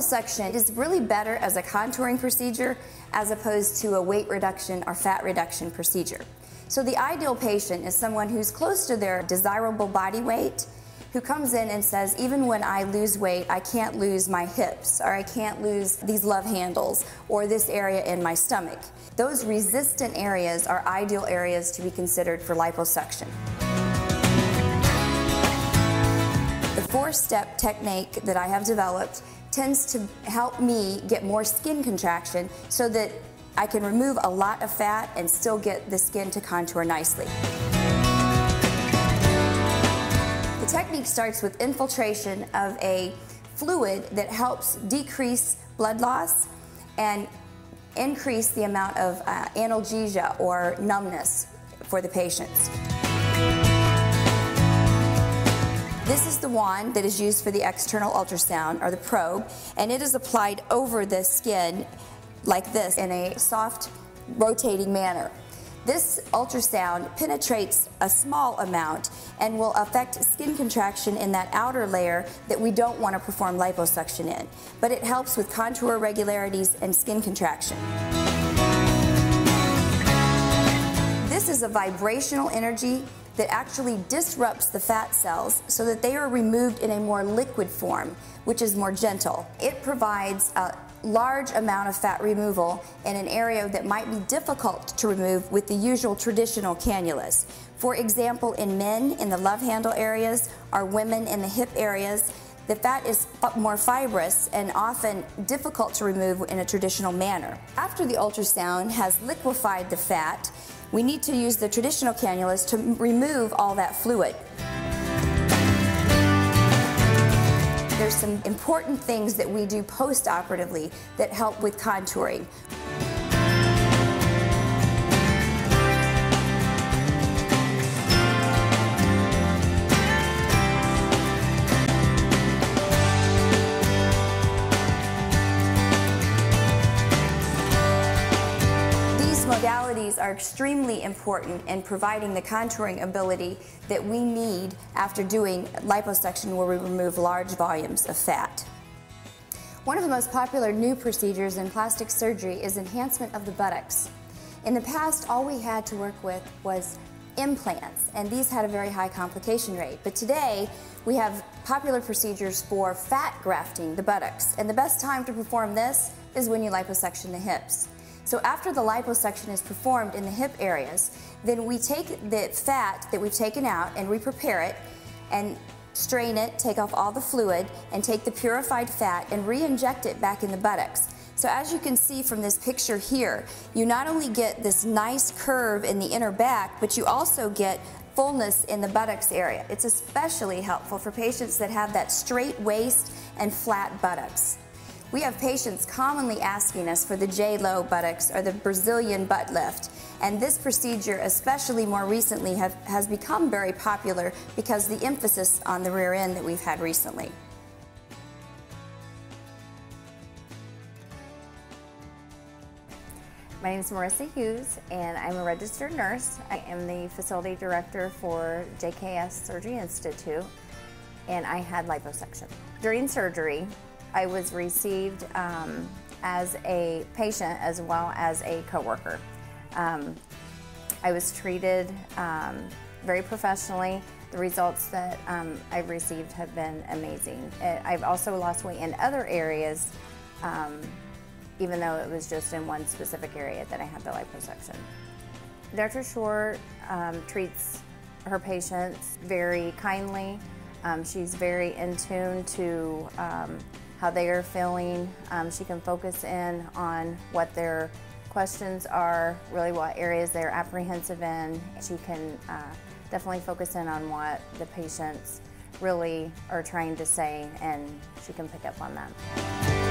Liposuction is really better as a contouring procedure as opposed to a weight reduction or fat reduction procedure. So the ideal patient is someone who's close to their desirable body weight, who comes in and says, even when I lose weight, I can't lose my hips, or I can't lose these love handles, or this area in my stomach. Those resistant areas are ideal areas to be considered for liposuction. The four-step technique that I have developed tends to help me get more skin contraction so that I can remove a lot of fat and still get the skin to contour nicely. The technique starts with infiltration of a fluid that helps decrease blood loss and increase the amount of analgesia or numbness for the patients. This is the wand that is used for the external ultrasound, or the probe, and it is applied over the skin like this in a soft, rotating manner. This ultrasound penetrates a small amount and will affect skin contraction in that outer layer that we don't want to perform liposuction in, but it helps with contour irregularities and skin contraction. This is a vibrational energy that actually disrupts the fat cells so that they are removed in a more liquid form, which is more gentle. It provides a large amount of fat removal in an area that might be difficult to remove with the usual traditional cannulas. For example, in men in the love handle areas or women in the hip areas, the fat is more fibrous and often difficult to remove in a traditional manner. After the ultrasound has liquefied the fat, we need to use the traditional cannulas to remove all that fluid. There's some important things that we do post-operatively that help with contouring. Modalities are extremely important in providing the contouring ability that we need after doing liposuction, where we remove large volumes of fat. One of the most popular new procedures in plastic surgery is enhancement of the buttocks. In the past, all we had to work with was implants, and these had a very high complication rate. But today, we have popular procedures for fat grafting the buttocks, and the best time to perform this is when you liposuction the hips. So after the liposuction is performed in the hip areas, then we take the fat that we've taken out and we prepare it and strain it, take off all the fluid, and take the purified fat and re-inject it back in the buttocks. So as you can see from this picture here, you not only get this nice curve in the inner back, but you also get fullness in the buttocks area. It's especially helpful for patients that have that straight waist and flat buttocks. We have patients commonly asking us for the J-Lo buttocks or the Brazilian butt lift, and this procedure, especially more recently, has become very popular because of the emphasis on the rear end that we've had recently. My name is Marissa Hughes, and I'm a registered nurse. I am the facility director for JKS Surgery Institute, and I had liposuction. During surgery, I was received as a patient as well as a coworker. I was treated very professionally. The results that I've received have been amazing. I've also lost weight in other areas, even though it was just in one specific area that I had the liposuction. Dr. Short treats her patients very kindly. She's very in tune to how they are feeling. She can focus in on what their questions are, really what areas they're apprehensive in. She can definitely focus in on what the patients really are trying to say, and she can pick up on that.